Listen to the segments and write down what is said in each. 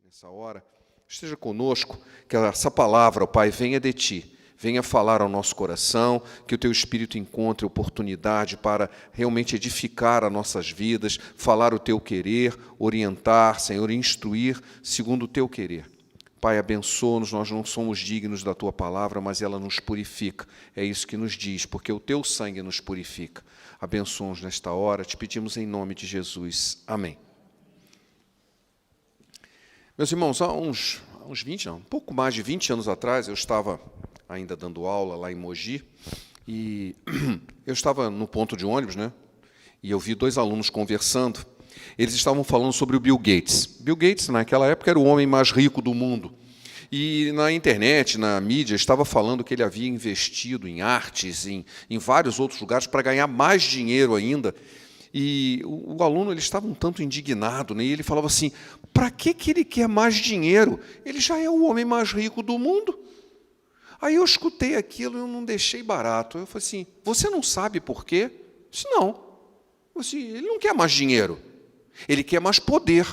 nessa hora, esteja conosco, que essa palavra, ó Pai, venha de Ti, venha falar ao nosso coração, que o Teu Espírito encontre oportunidade para realmente edificar as nossas vidas, falar o Teu querer, orientar, Senhor, instruir segundo o Teu querer. Pai, abençoa-nos, nós não somos dignos da Tua palavra, mas ela nos purifica. É isso que nos diz, porque o Teu sangue nos purifica. Abençoa-nos nesta hora, te pedimos em nome de Jesus. Amém. Meus irmãos, há uns 20, não, um pouco mais de 20 anos atrás, eu estava ainda dando aula lá em Mogi, e eu estava no ponto de ônibus, né? E eu vi dois alunos conversando. Eles estavam falando sobre o Bill Gates. Bill Gates, naquela época, era o homem mais rico do mundo. E na internet, na mídia, estava falando que ele havia investido em artes, em vários outros lugares, para ganhar mais dinheiro ainda. E o aluno ele estava um tanto indignado, né? E ele falava assim, para que ele quer mais dinheiro? Ele já é o homem mais rico do mundo. Aí eu escutei aquilo e eu não deixei barato. Eu falei assim, você não sabe por quê? Eu disse, não. Eu disse, ele não quer mais dinheiro, ele quer mais poder.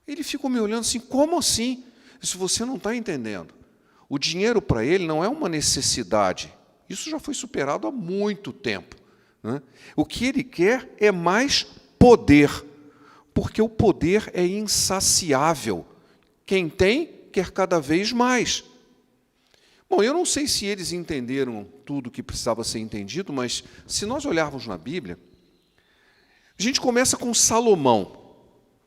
Ele ficou me olhando assim, como assim? Se você não está entendendo. O dinheiro para ele não é uma necessidade. Isso já foi superado há muito tempo. O que ele quer é mais poder, porque o poder é insaciável. Quem tem, quer cada vez mais. Bom, eu não sei se eles entenderam tudo o que precisava ser entendido, mas se nós olharmos na Bíblia, a gente começa com Salomão.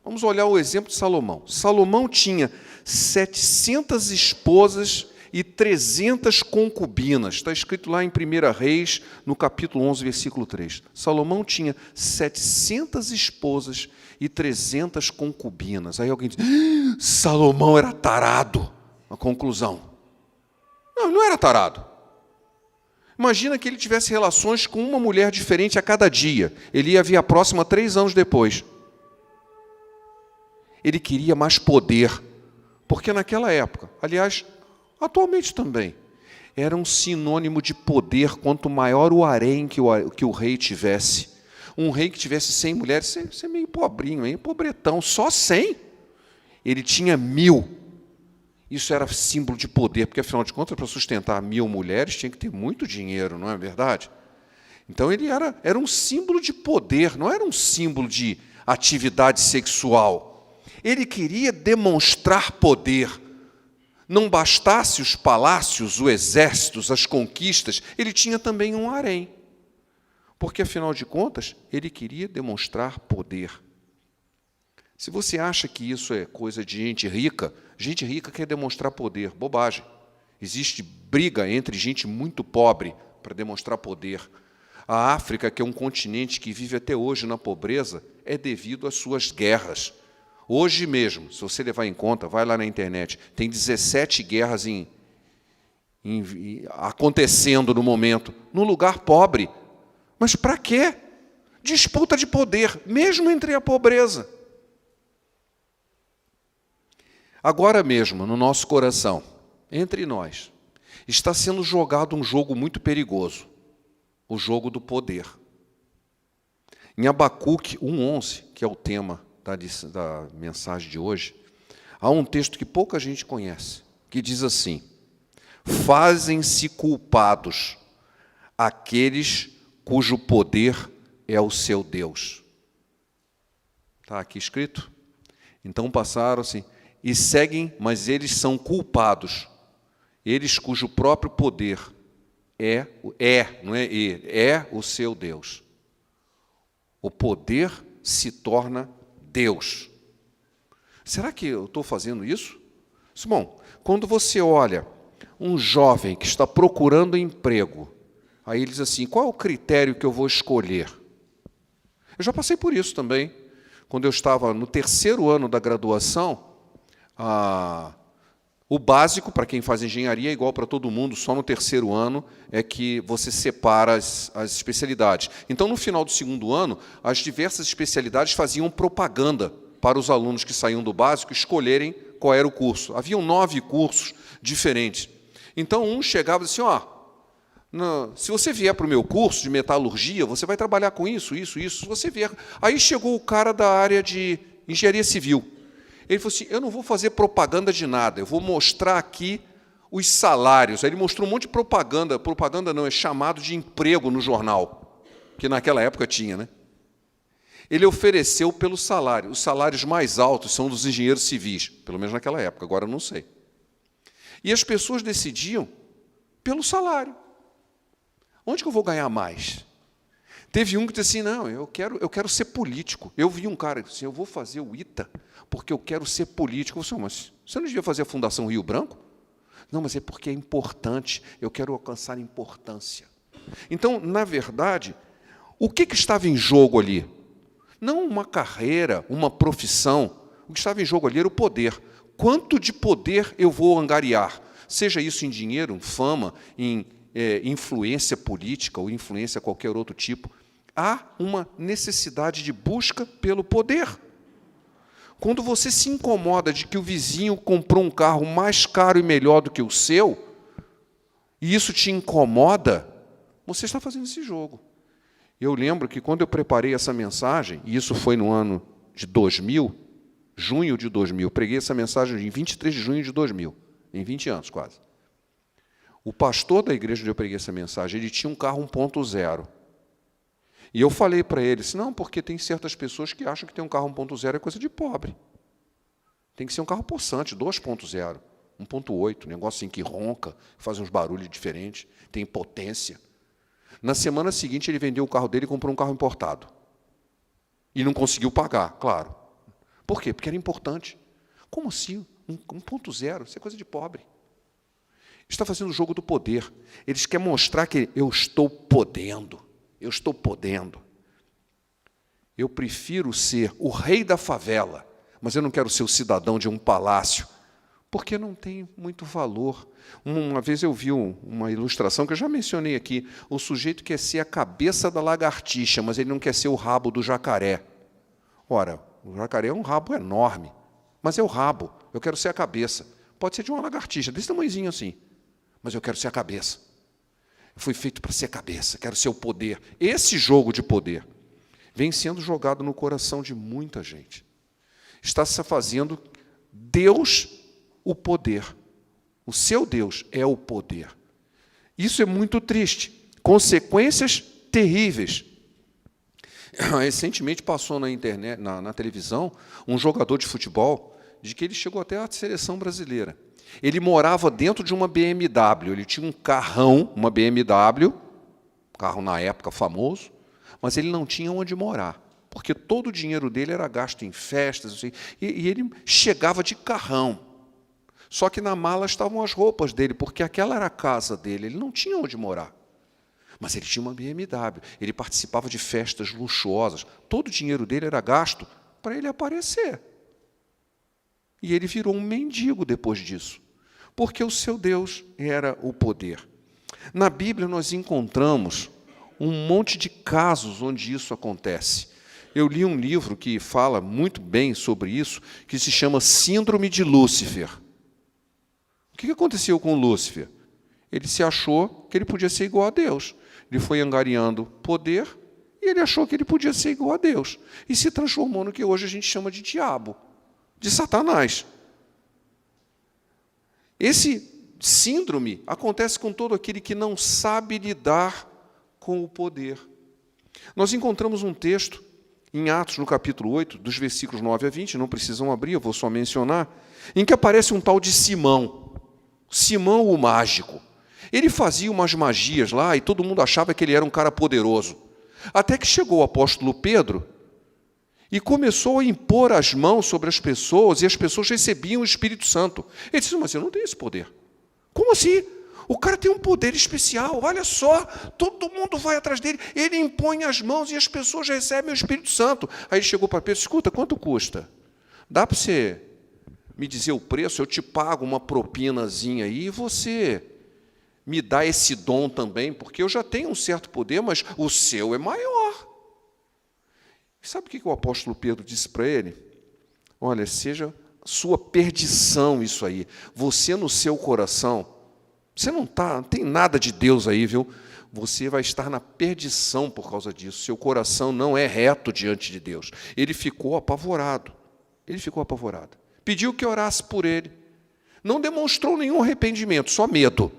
Vamos olhar o exemplo de Salomão. Salomão tinha 700 esposas e 300 concubinas. Está escrito lá em 1 Reis, no capítulo 11, versículo 3. Salomão tinha 700 esposas e 300 concubinas. Aí alguém diz, Salomão era tarado. A conclusão. Não, ele não era tarado. Imagina que ele tivesse relações com uma mulher diferente a cada dia. Ele ia vir a próxima 3 anos depois. Ele queria mais poder. Porque naquela época, aliás, atualmente também, era um sinônimo de poder. Quanto maior o harém que o rei tivesse. Um rei que tivesse 100 mulheres, você é meio pobrinho, meio pobretão, só 100. Ele tinha 1000. Isso era símbolo de poder, porque, afinal de contas, para sustentar 1000 mulheres, tinha que ter muito dinheiro, não é verdade? Então, ele era um símbolo de poder, não era um símbolo de atividade sexual. Ele queria demonstrar poder. Não bastasse os palácios, os exércitos, as conquistas, ele tinha também um harém. Porque, afinal de contas, ele queria demonstrar poder. Se você acha que isso é coisa de gente rica quer demonstrar poder. Bobagem. Existe briga entre gente muito pobre para demonstrar poder. A África, que é um continente que vive até hoje na pobreza, é devido às suas guerras. Hoje mesmo, se você levar em conta, vai lá na internet, tem 17 guerras acontecendo no momento, num lugar pobre. Mas para quê? Disputa de poder, mesmo entre a pobreza. Agora mesmo, no nosso coração, entre nós, está sendo jogado um jogo muito perigoso, o jogo do poder. Em Abacuque 1:11, que é o tema da mensagem de hoje, há um texto que pouca gente conhece, que diz assim, fazem-se culpados aqueles cujo poder é o seu Deus. Está aqui escrito? Então passaram-se e seguem, mas eles são culpados, eles cujo próprio poder é o seu Deus. O poder se torna Deus. Será que eu estou fazendo isso? Bom, quando você olha um jovem que está procurando emprego, aí ele diz assim, qual é o critério que eu vou escolher? Eu já passei por isso também. Quando eu estava no 3º ano da graduação, o básico, para quem faz engenharia, é igual para todo mundo, só no 3º ano é que você separa as especialidades. Então, no final do 2º ano, as diversas especialidades faziam propaganda para os alunos que saíam do básico escolherem qual era o curso. Haviam 9 cursos diferentes. Então, um chegava e disse assim, se você vier para o meu curso de metalurgia, você vai trabalhar com isso. Se você vier... Aí chegou o cara da área de engenharia civil. Ele falou assim, eu não vou fazer propaganda de nada, eu vou mostrar aqui os salários. Aí ele mostrou um monte de propaganda. Propaganda não, é chamado de emprego no jornal, que naquela época tinha, né? Ele ofereceu pelo salário. Os salários mais altos são dos engenheiros civis, pelo menos naquela época, agora eu não sei. E as pessoas decidiam pelo salário. Onde que eu vou ganhar mais? Teve um que disse assim, não, eu quero ser político. Eu vi um cara que disse assim, eu vou fazer o ITA porque eu quero ser político. Eu disse, mas você não devia fazer a Fundação Rio Branco? Não, mas é porque é importante, eu quero alcançar importância. Então, na verdade, o que estava em jogo ali? Não uma carreira, uma profissão. O que estava em jogo ali era o poder. Quanto de poder eu vou angariar? Seja isso em dinheiro, em fama, em influência política ou influência qualquer outro tipo. Há uma necessidade de busca pelo poder. Quando você se incomoda de que o vizinho comprou um carro mais caro e melhor do que o seu, e isso te incomoda, você está fazendo esse jogo. Eu lembro que quando eu preparei essa mensagem, e isso foi no ano de 2000, junho de 2000, preguei essa mensagem em 23 de junho de 2000, em 20 anos quase. O pastor da igreja onde eu preguei essa mensagem, ele tinha um carro 1.0. E eu falei para ele, não, porque tem certas pessoas que acham que ter um carro 1.0 é coisa de pobre. Tem que ser um carro possante, 2.0, 1.8, um negócio assim que ronca, faz uns barulhos diferentes, tem potência. Na semana seguinte, ele vendeu o carro dele e comprou um carro importado. E não conseguiu pagar, claro. Por quê? Porque era importante. Como assim? 1.0, isso é coisa de pobre. Está fazendo o jogo do poder. Eles querem mostrar que eu estou podendo. Eu estou podendo. Eu prefiro ser o rei da favela, mas eu não quero ser o cidadão de um palácio, porque não tem muito valor. Uma vez eu vi uma ilustração que eu já mencionei aqui. O sujeito quer ser a cabeça da lagartixa, mas ele não quer ser o rabo do jacaré. Ora, o jacaré é um rabo enorme, mas é o rabo. Eu quero ser a cabeça. Pode ser de uma lagartixa, desse tamanhozinho assim, mas eu quero ser a cabeça. Eu fui feito para ser a cabeça, quero ser o poder. Esse jogo de poder vem sendo jogado no coração de muita gente. Está se fazendo Deus o poder. O seu Deus é o poder. Isso é muito triste. Consequências terríveis. Recentemente passou na internet, na televisão, um jogador de futebol, de que ele chegou até à seleção brasileira. Ele morava dentro de uma BMW, ele tinha um carrão, uma BMW, carro na época famoso, mas ele não tinha onde morar, porque todo o dinheiro dele era gasto em festas, assim, e ele chegava de carrão. Só que na mala estavam as roupas dele, porque aquela era a casa dele, ele não tinha onde morar. Mas ele tinha uma BMW, ele participava de festas luxuosas, todo o dinheiro dele era gasto para ele aparecer. E ele virou um mendigo depois disso, porque o seu Deus era o poder. Na Bíblia nós encontramos um monte de casos onde isso acontece. Eu li um livro que fala muito bem sobre isso, que se chama Síndrome de Lúcifer. O que aconteceu com Lúcifer? Ele se achou que ele podia ser igual a Deus. Ele foi angariando poder e ele achou que ele podia ser igual a Deus. E se transformou no que hoje a gente chama de diabo, de Satanás. Esse síndrome acontece com todo aquele que não sabe lidar com o poder. Nós encontramos um texto em Atos, no capítulo 8, dos versículos 9 a 20, não precisam abrir, eu vou só mencionar, em que aparece um tal de Simão, Simão o mágico. Ele fazia umas magias lá e todo mundo achava que ele era um cara poderoso. Até que chegou o apóstolo Pedro e começou a impor as mãos sobre as pessoas, e as pessoas recebiam o Espírito Santo. Ele disse, mas eu não tenho esse poder. Como assim? O cara tem um poder especial, olha só, todo mundo vai atrás dele, ele impõe as mãos e as pessoas recebem o Espírito Santo. Aí ele chegou para Pedro, escuta, quanto custa? Dá para você me dizer o preço? Eu te pago uma propinazinha aí e você me dá esse dom também, porque eu já tenho um certo poder, mas o seu é maior. Sabe o que o apóstolo Pedro disse para ele? Olha, seja sua perdição isso aí. Você no seu coração, você não tem nada de Deus aí, viu? Você vai estar na perdição por causa disso. Seu coração não é reto diante de Deus. Ele ficou apavorado. Ele ficou apavorado. Pediu que orasse por ele. Não demonstrou nenhum arrependimento, só medo.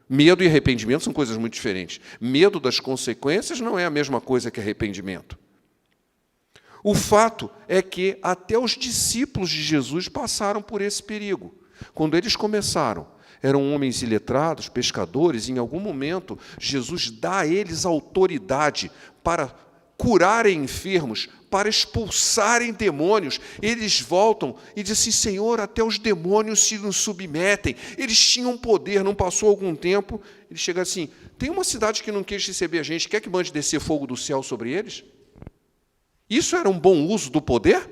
Medo e arrependimento são coisas muito diferentes. Medo das consequências não é a mesma coisa que arrependimento. O fato é que até os discípulos de Jesus passaram por esse perigo. Quando eles começaram, eram homens iletrados, pescadores, e em algum momento Jesus dá a eles autoridade para curarem enfermos, para expulsarem demônios. Eles voltam e dizem assim, Senhor, até os demônios se nos submetem. Eles tinham poder, não passou algum tempo, ele chega assim, tem uma cidade que não quis receber a gente, quer que mande descer fogo do céu sobre eles? Isso era um bom uso do poder?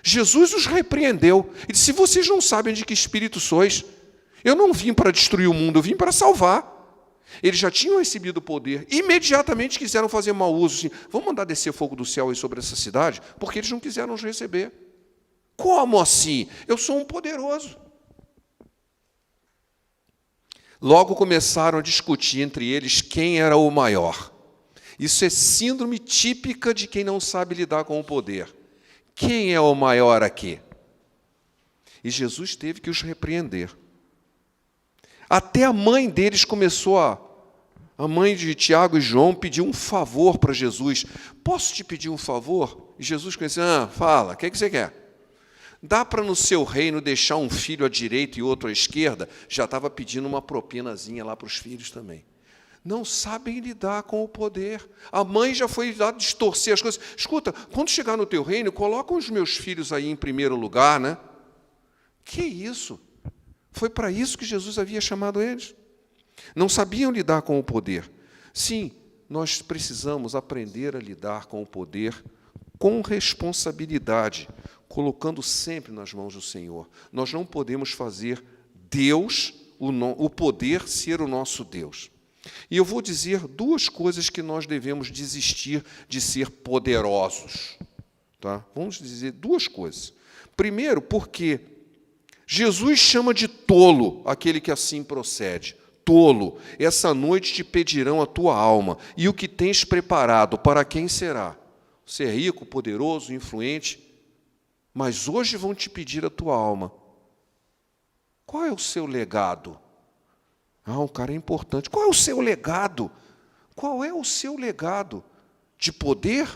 Jesus os repreendeu. Ele disse, vocês não sabem de que espírito sois. Eu não vim para destruir o mundo, eu vim para salvar. Eles já tinham recebido o poder. Imediatamente quiseram fazer mau uso. Assim, vamos mandar descer fogo do céu aí sobre essa cidade? Porque eles não quiseram nos receber. Como assim? Eu sou um poderoso. Logo começaram a discutir entre eles quem era o maior. Isso é síndrome típica de quem não sabe lidar com o poder. Quem é o maior aqui? E Jesus teve que os repreender. Até a mãe deles começou a mãe de Tiago e João pediu um favor para Jesus. Posso te pedir um favor? E Jesus disse, fala, o que você quer? Dá para no seu reino deixar um filho à direita e outro à esquerda? Já estava pedindo uma propinazinha lá para os filhos também. Não sabem lidar com o poder. A mãe já foi lá distorcer as coisas. Escuta, quando chegar no teu reino, coloca os meus filhos aí em primeiro lugar, né? Que isso? Foi para isso que Jesus havia chamado eles. Não sabiam lidar com o poder. Sim, nós precisamos aprender a lidar com o poder com responsabilidade, colocando sempre nas mãos do Senhor. Nós não podemos fazer Deus, o poder, ser o nosso Deus. E eu vou dizer duas coisas que nós devemos desistir de ser poderosos. Tá? Vamos dizer duas coisas. Primeiro, porque Jesus chama de tolo aquele que assim procede. Tolo, essa noite te pedirão a tua alma, e o que tens preparado, para quem será? Você é rico, poderoso, influente, mas hoje vão te pedir a tua alma. Qual é o seu legado? Um cara é importante. Qual é o seu legado? Qual é o seu legado? De poder?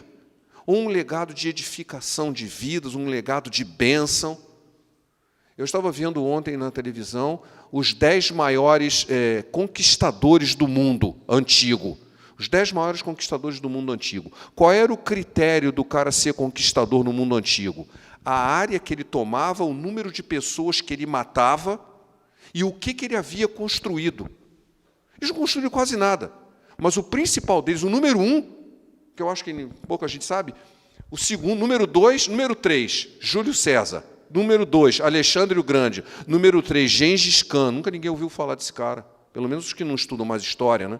Ou um legado de edificação de vidas, um legado de bênção? Eu estava vendo ontem na televisão os 10 maiores conquistadores do mundo antigo. Os 10 maiores conquistadores do mundo antigo. Qual era o critério do cara ser conquistador no mundo antigo? A área que ele tomava, o número de pessoas que ele matava e o que ele havia construído. Eles não construíram quase nada. Mas o principal deles, o número 1, que eu acho que pouca gente sabe, o segundo, número 2, número 3, Júlio César. Número 2, Alexandre o Grande. Número 3, Gengis Khan. Nunca ninguém ouviu falar desse cara. Pelo menos os que não estudam mais história, né?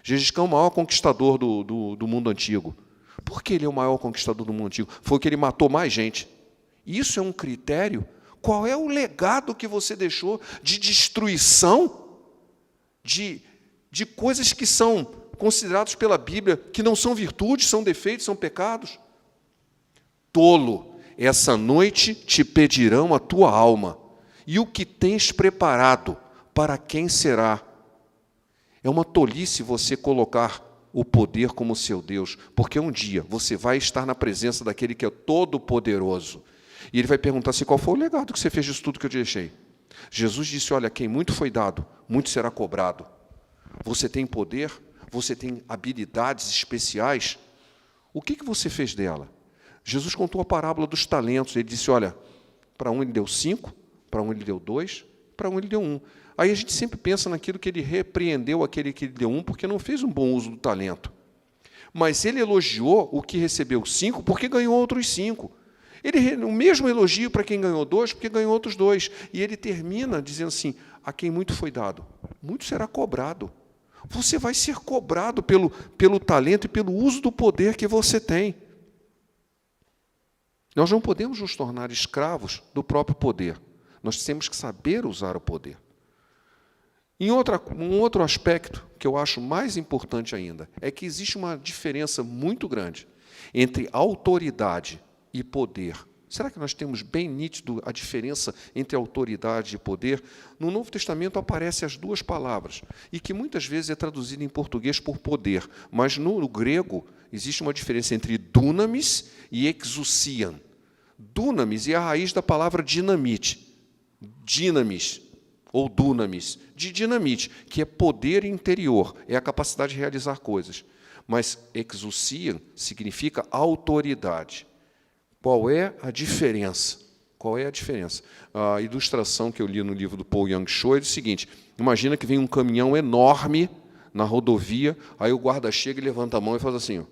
Gengis Khan é o maior conquistador do mundo antigo. Por que ele é o maior conquistador do mundo antigo? Foi que ele matou mais gente. Isso é um critério? Qual é o legado que você deixou de destruição? De coisas que são consideradas pela Bíblia, que não são virtudes, são defeitos, são pecados? Tolo, essa noite te pedirão a tua alma, e o que tens preparado, para quem será? É uma tolice você colocar o poder como seu Deus, porque um dia você vai estar na presença daquele que é todo-poderoso, e ele vai perguntar assim, qual foi o legado que você fez disso tudo que eu te deixei? Jesus disse, olha, quem muito foi dado, muito será cobrado. Você tem poder, você tem habilidades especiais, o que você fez dela? Jesus contou a parábola dos talentos, ele disse, olha, para um ele deu 5, para um ele deu 2, para um ele deu 1. Aí a gente sempre pensa naquilo que ele repreendeu aquele que ele deu 1, porque não fez um bom uso do talento. Mas ele elogiou o que recebeu 5, porque ganhou outros 5. O mesmo elogio para quem ganhou 2, porque ganhou outros 2. E ele termina dizendo assim, a quem muito foi dado, muito será cobrado. Você vai ser cobrado pelo talento e pelo uso do poder que você tem. Nós não podemos nos tornar escravos do próprio poder. Nós temos que saber usar o poder. Um outro aspecto que eu acho mais importante ainda é que existe uma diferença muito grande entre autoridade e poder Será que nós temos bem nítido a diferença entre autoridade e poder? No Novo Testamento aparecem as duas palavras, e que muitas vezes é traduzido em português por poder, mas no grego existe uma diferença entre dunamis e exousian. Dunamis é a raiz da palavra dinamite, dinamis, ou dunamis, de dinamite, que é poder interior, é a capacidade de realizar coisas. Mas exousian significa autoridade. Qual é a diferença? Qual é a diferença? A ilustração que eu li no livro do Paul Yang-Cho é o seguinte: imagina que vem um caminhão enorme na rodovia, aí o guarda chega e levanta a mão e faz assim, ó.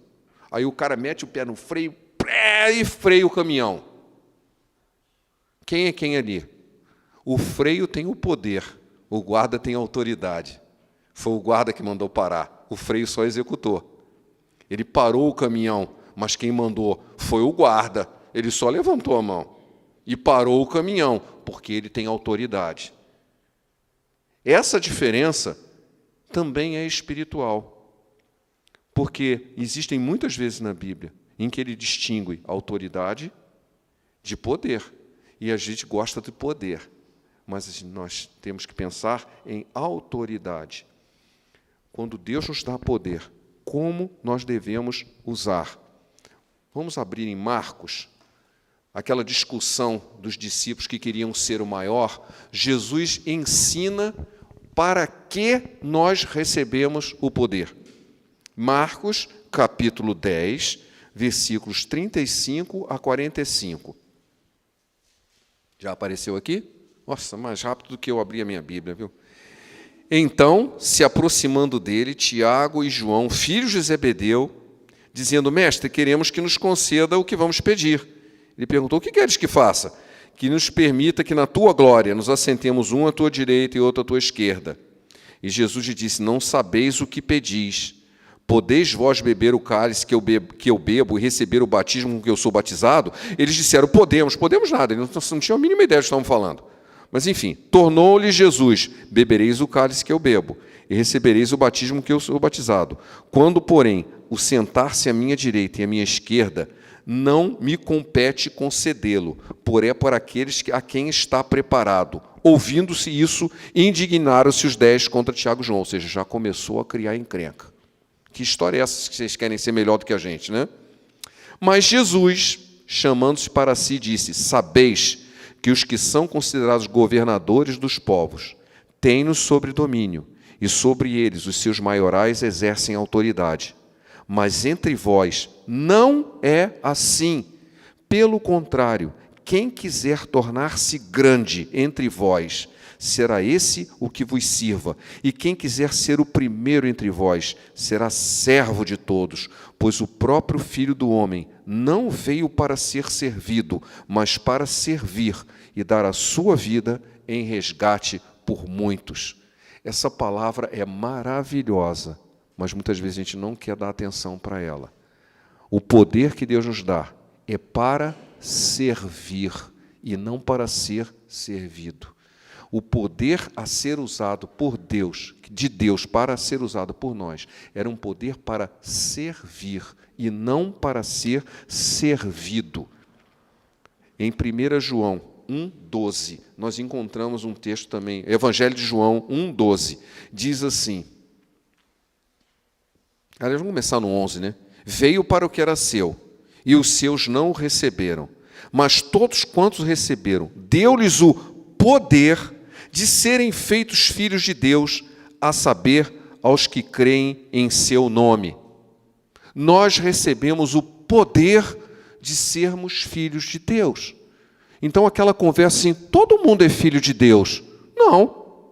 Aí o cara mete o pé no freio e freia o caminhão. Quem é quem ali? O freio tem o poder, o guarda tem a autoridade. Foi o guarda que mandou parar, o freio só executou. Ele parou o caminhão, mas quem mandou foi o guarda. Ele só levantou a mão e parou o caminhão, porque ele tem autoridade. Essa diferença também é espiritual, porque existem muitas vezes na Bíblia em que ele distingue autoridade de poder. E a gente gosta de poder, mas nós temos que pensar em autoridade. Quando Deus nos dá poder, como nós devemos usar? Vamos abrir em Marcos, aquela discussão dos discípulos que queriam ser o maior. Jesus ensina para que nós recebemos o poder. Marcos, capítulo 10, versículos 35 a 45. Já apareceu aqui? Nossa, mais rápido do que eu abri a minha Bíblia, viu? Então, se aproximando dele, Tiago e João, filhos de Zebedeu, dizendo: Mestre, queremos que nos conceda o que vamos pedir. Ele perguntou: o que queres que faça? Que nos permita que na tua glória nos assentemos um à tua direita e outro à tua esquerda. E Jesus lhe disse: não sabeis o que pedis. Podeis vós beber o cálice que eu bebo e receber o batismo com que eu sou batizado? Eles disseram: podemos. Podemos nada, eles não tinham a mínima ideia do que estavam falando. Mas, enfim, tornou-lhe Jesus: bebereis o cálice que eu bebo e recebereis o batismo que eu sou batizado. Quando, porém, o sentar-se à minha direita e à minha esquerda, não me compete concedê-lo, porém é por aqueles a quem está preparado. Ouvindo-se isso, indignaram-se os 10 contra Tiago e João, ou seja, já começou a criar encrenca. Que história é essa que vocês querem ser melhor do que a gente, né? Mas Jesus, chamando-se para si, disse: sabeis que os que são considerados governadores dos povos têm-nos sobre domínio, e sobre eles os seus maiorais exercem autoridade. Mas entre vós não é assim. Pelo contrário, quem quiser tornar-se grande entre vós, será esse o que vos sirva. E quem quiser ser o primeiro entre vós, será servo de todos. Pois o próprio Filho do Homem não veio para ser servido, mas para servir e dar a sua vida em resgate por muitos. Essa palavra é maravilhosa, mas muitas vezes a gente não quer dar atenção para ela. O poder que Deus nos dá é para servir e não para ser servido. O poder a ser usado por Deus, de Deus para ser usado por nós, era um poder para servir e não para ser servido. Em 1 João 1,12, nós encontramos um texto também, Evangelho de João 1,12, diz assim, aliás, vamos começar no 11, né? Veio para o que era seu, e os seus não o receberam, mas todos quantos receberam, deu-lhes o poder de serem feitos filhos de Deus, a saber, aos que creem em seu nome. Nós recebemos o poder de sermos filhos de Deus. Então, aquela conversa assim, todo mundo é filho de Deus. Não.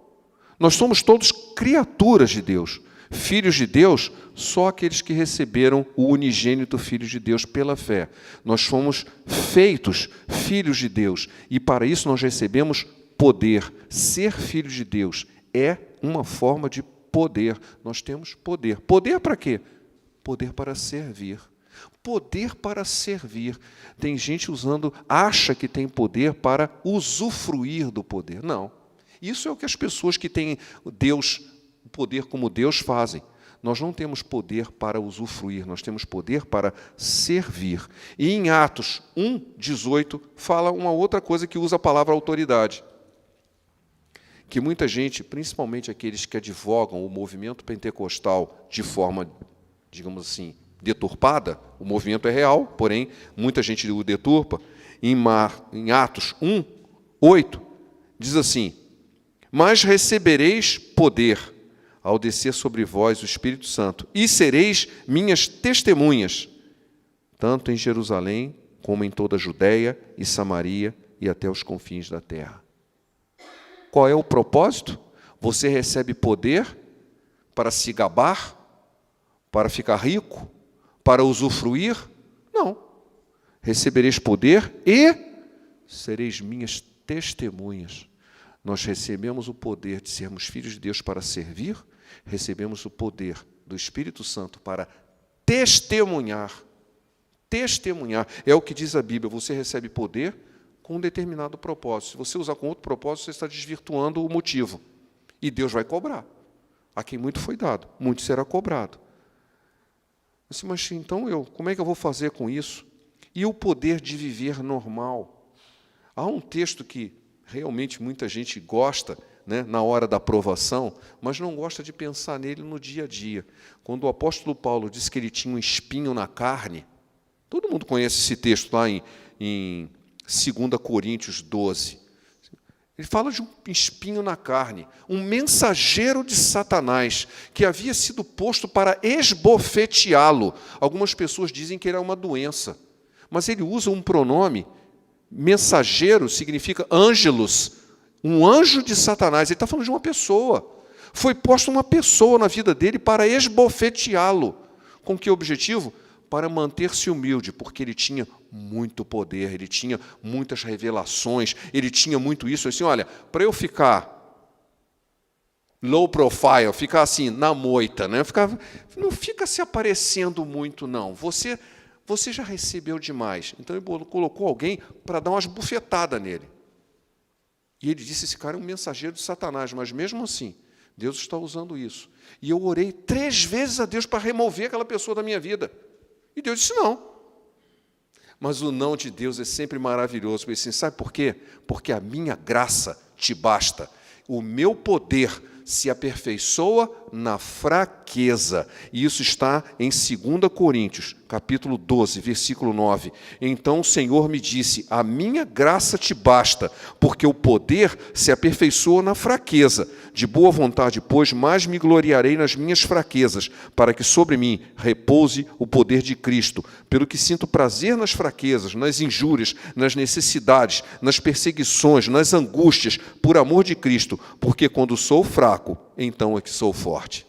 Nós somos todos criaturas de Deus. Filhos de Deus, só aqueles que receberam o unigênito Filho de Deus pela fé. Nós fomos feitos filhos de Deus. E para isso nós recebemos poder. Ser filho de Deus é uma forma de poder. Nós temos poder. Poder para quê? Poder para servir. Poder para servir. Tem gente acha que tem poder para usufruir do poder. Não. Isso é o que as pessoas que têm Deus, o poder como Deus, fazem. Nós não temos poder para usufruir, nós temos poder para servir. E em Atos 1:18 fala uma outra coisa que usa a palavra autoridade. Que muita gente, principalmente aqueles que advogam o movimento pentecostal de forma, digamos assim, deturpada, o movimento é real, porém, muita gente o deturpa. Em Atos 1:8, diz assim: mas recebereis poder ao descer sobre vós o Espírito Santo, e sereis minhas testemunhas, tanto em Jerusalém, como em toda a Judéia e Samaria e até os confins da terra. Qual é o propósito? Você recebe poder para se gabar, para ficar rico, para usufruir? Não. Recebereis poder e sereis minhas testemunhas. Nós recebemos o poder de sermos filhos de Deus para servir, recebemos o poder do Espírito Santo para testemunhar. Testemunhar. É o que diz a Bíblia, você recebe poder com um determinado propósito. Se você usar com outro propósito, você está desvirtuando o motivo. E Deus vai cobrar. A quem muito foi dado, muito será cobrado. Mas então, como é que eu vou fazer com isso? E o poder de viver normal? Há um texto que realmente muita gente gosta, né, na hora da aprovação, mas não gosta de pensar nele no dia a dia. Quando o apóstolo Paulo diz que ele tinha um espinho na carne, todo mundo conhece esse texto lá em 2 Coríntios 12. Ele fala de um espinho na carne, um mensageiro de Satanás, que havia sido posto para esbofeteá-lo. Algumas pessoas dizem que era uma doença, mas ele usa um pronome. Mensageiro significa ângelos, um anjo de Satanás. Ele está falando de uma pessoa. Foi posta uma pessoa na vida dele para esbofeteá-lo. Com que objetivo? Para manter-se humilde, porque ele tinha muito poder, ele tinha muitas revelações, ele tinha muito isso. Assim, olha, para eu ficar low profile, ficar assim, na moita, né? Não fica se aparecendo muito, não. Você já recebeu demais. Então ele colocou alguém para dar umas bufetadas nele. E ele disse, esse cara é um mensageiro de Satanás, mas mesmo assim, Deus está usando isso. E eu orei 3 vezes a Deus para remover aquela pessoa da minha vida. E Deus disse não. Mas o não de Deus é sempre maravilhoso. Porque assim, sabe por quê? Porque a minha graça te basta. O meu poder se aperfeiçoa na fraqueza. E isso está em 2 Coríntios, capítulo 12, versículo 9. Então o Senhor me disse, a minha graça te basta, porque o poder se aperfeiçoa na fraqueza. De boa vontade, pois, mais me gloriarei nas minhas fraquezas, para que sobre mim repouse o poder de Cristo. Pelo que sinto prazer nas fraquezas, nas injúrias, nas necessidades, nas perseguições, nas angústias, por amor de Cristo, porque quando sou fraco, então é que sou forte.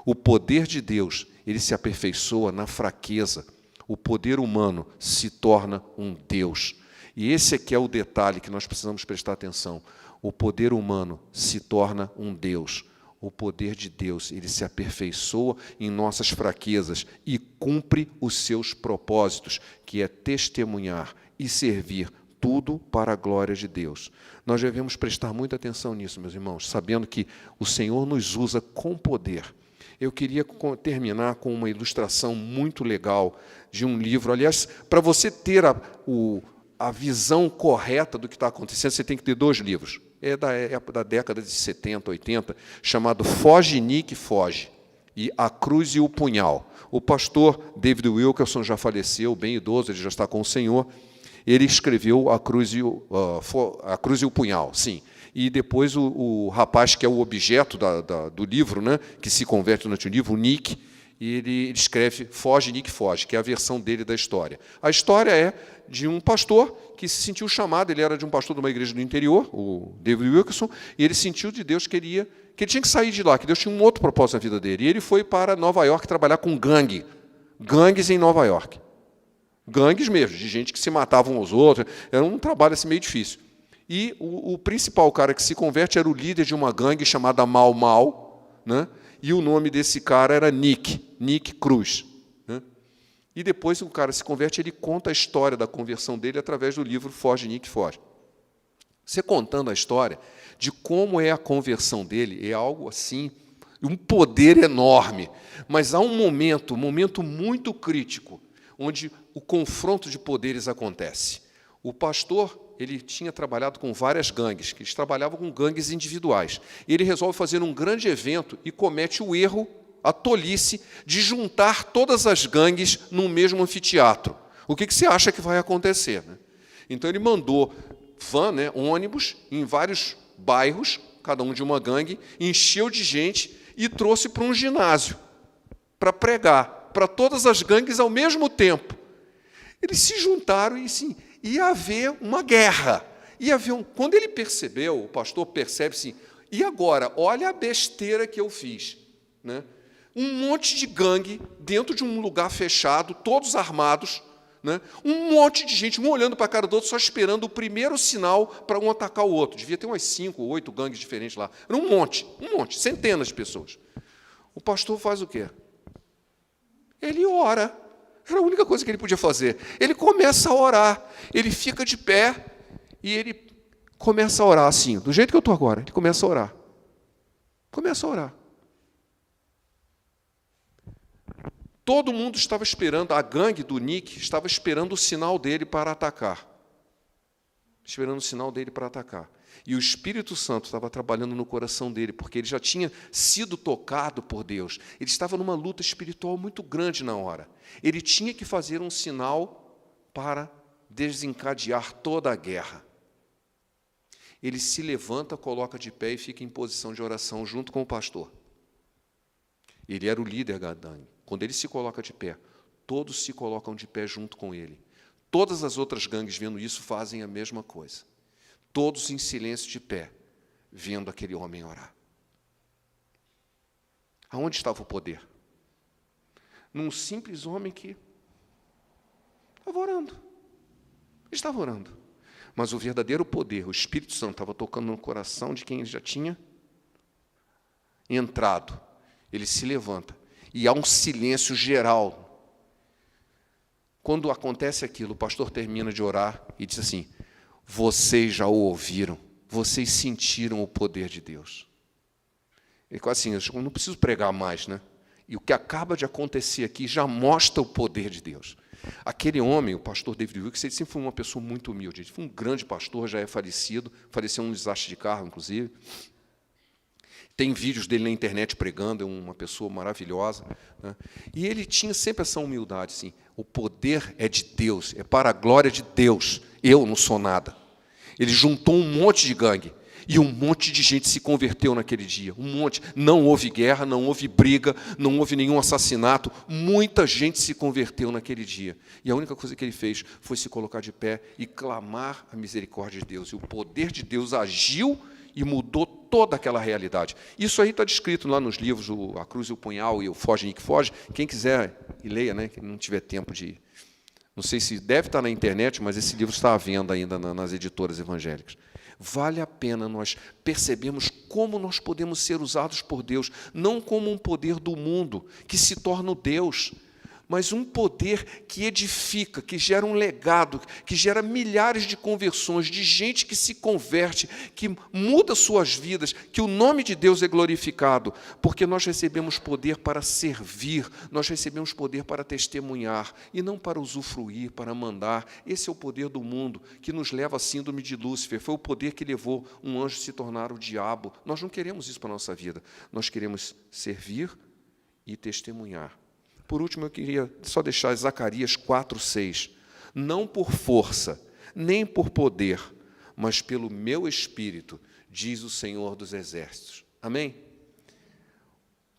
O poder de Deus, ele se aperfeiçoa na fraqueza. O poder humano se torna um Deus. E esse aqui é o detalhe que nós precisamos prestar atenção. O poder humano se torna um Deus. O poder de Deus, ele se aperfeiçoa em nossas fraquezas e cumpre os seus propósitos, que é testemunhar e servir, tudo para a glória de Deus. Nós devemos prestar muita atenção nisso, meus irmãos, sabendo que o Senhor nos usa com poder. Eu queria terminar com uma ilustração muito legal de um livro. Aliás, para você ter a visão correta do que está acontecendo, você tem que ter 2 livros. É da década de 70, 80, chamado Foge, Nick, Foge, e A Cruz e o Punhal. O pastor David Wilkerson já faleceu, bem idoso, ele já está com o Senhor. Ele escreveu A Cruz e o Punhal, sim. E depois o rapaz que é o objeto do livro, né, que se converte durante o livro, o Nick, e ele escreve Foge, Nick, Foge, que é a versão dele da história. A história é de um pastor que se sentiu chamado, ele era de um pastor de uma igreja do interior, o David Wilkerson, e ele sentiu de Deus que ele tinha que sair de lá, que Deus tinha um outro propósito na vida dele. E ele foi para Nova York trabalhar com gangues em Nova York. Gangues mesmo, de gente que se matavam aos outros. Era um trabalho assim, meio difícil. E o principal cara que se converte era o líder de uma gangue chamada Mau Mau, né? E o nome desse cara era Nick Cruz. Né? E depois o cara se converte, ele conta a história da conversão dele através do livro Foge, Nick, Foge. Você contando a história de como é a conversão dele, é algo assim um poder enorme. Mas há um momento muito crítico, onde o confronto de poderes acontece. O pastor, ele tinha trabalhado com várias gangues, que eles trabalhavam com gangues individuais. E ele resolve fazer um grande evento e comete o erro, a tolice, de juntar todas as gangues num mesmo anfiteatro. O que você acha que vai acontecer, né? Então, ele mandou ônibus, em vários bairros, cada um de uma gangue, encheu de gente e trouxe para um ginásio, para pregar, para todas as gangues ao mesmo tempo. Eles se juntaram e, assim, ia haver uma guerra. Quando ele percebeu, o pastor percebe assim, e agora? Olha a besteira que eu fiz, né? Um monte de gangue dentro de um lugar fechado, todos armados, né? Um monte de gente, um olhando para a cara do outro, só esperando o primeiro sinal para um atacar o outro. Devia ter umas 5 ou 8 gangues diferentes lá. Era um monte, centenas de pessoas. O pastor faz o quê? Ele ora. Era a única coisa que ele podia fazer. Ele começa a orar. Ele fica de pé e ele começa a orar assim, do jeito que eu estou agora. Ele começa a orar. Começa a orar. Todo mundo estava esperando, a gangue do Nick estava esperando o sinal dele para atacar. Esperando o sinal dele para atacar. E o Espírito Santo estava trabalhando no coração dele, porque ele já tinha sido tocado por Deus. Ele estava numa luta espiritual muito grande na hora. Ele tinha que fazer um sinal para desencadear toda a guerra. Ele se levanta, coloca de pé e fica em posição de oração junto com o pastor. Ele era o líder da gangue. Quando ele se coloca de pé, todos se colocam de pé junto com ele. Todas as outras gangues, vendo isso, fazem a mesma coisa. Todos em silêncio de pé, vendo aquele homem orar. Aonde estava o poder? Num simples homem que estava orando. Estava orando. Mas o verdadeiro poder, o Espírito Santo, estava tocando no coração de quem ele já tinha entrado. Ele se levanta. E há um silêncio geral. Quando acontece aquilo, o pastor termina de orar e diz assim, vocês já o ouviram, vocês sentiram o poder de Deus. Ele quase assim, eu não preciso pregar mais, né? E o que acaba de acontecer aqui já mostra o poder de Deus. Aquele homem, o pastor David Wilkes, ele sempre foi uma pessoa muito humilde. Ele foi um grande pastor, já é falecido, faleceu num desastre de carro, inclusive. Tem vídeos dele na internet pregando, é uma pessoa maravilhosa, né? E ele tinha sempre essa humildade, assim, o poder é de Deus, é para a glória de Deus, eu não sou nada. Ele juntou um monte de gangue, e um monte de gente se converteu naquele dia, um monte. Não houve guerra, não houve briga, não houve nenhum assassinato, muita gente se converteu naquele dia. E a única coisa que ele fez foi se colocar de pé e clamar a misericórdia de Deus. E o poder de Deus agiu e mudou toda aquela realidade. Isso aí está descrito lá nos livros, A Cruz e o Punhal e o Foge, Nick, Foge. Quem quiser, e leia, né? Quem não tiver tempo de... Não sei se deve estar na internet, mas esse livro está à venda ainda nas editoras evangélicas. Vale a pena nós percebermos como nós podemos ser usados por Deus, não como um poder do mundo, que se torna o Deus, mas um poder que edifica, que gera um legado, que gera milhares de conversões, de gente que se converte, que muda suas vidas, que o nome de Deus é glorificado, porque nós recebemos poder para servir, nós recebemos poder para testemunhar, e não para usufruir, para mandar. Esse é o poder do mundo, que nos leva à síndrome de Lúcifer, foi o poder que levou um anjo a se tornar o diabo. Nós não queremos isso para a nossa vida, nós queremos servir e testemunhar. Por último, eu queria só deixar Zacarias 4:6. Não por força, nem por poder, mas pelo meu Espírito, diz o Senhor dos Exércitos. Amém?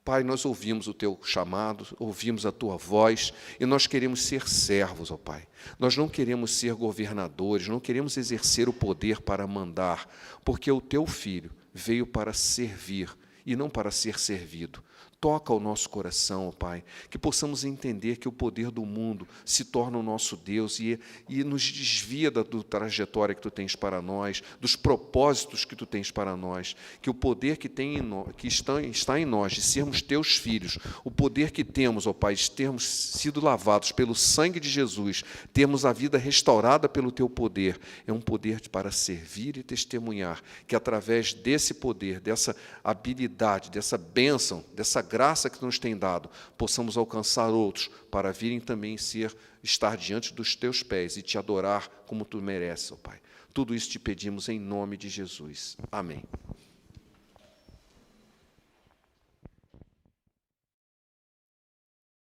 Pai, nós ouvimos o Teu chamado, ouvimos a Tua voz, e nós queremos ser servos, ó Pai. Nós não queremos ser governadores, não queremos exercer o poder para mandar, porque o Teu Filho veio para servir e não para ser servido. Toca o nosso coração, ó Pai, que possamos entender que o poder do mundo se torna o nosso Deus e nos desvia da trajetória que Tu tens para nós, dos propósitos que Tu tens para nós, que o poder que está em nós de sermos Teus filhos, o poder que temos, ó Pai, de termos sido lavados pelo sangue de Jesus, termos a vida restaurada pelo Teu poder, é um poder para servir e testemunhar, que através desse poder, dessa habilidade, dessa bênção, dessa graça que nos tem dado, possamos alcançar outros para virem também estar diante dos Teus pés e Te adorar como Tu mereces, ó Pai. Tudo isso te pedimos em nome de Jesus. Amém.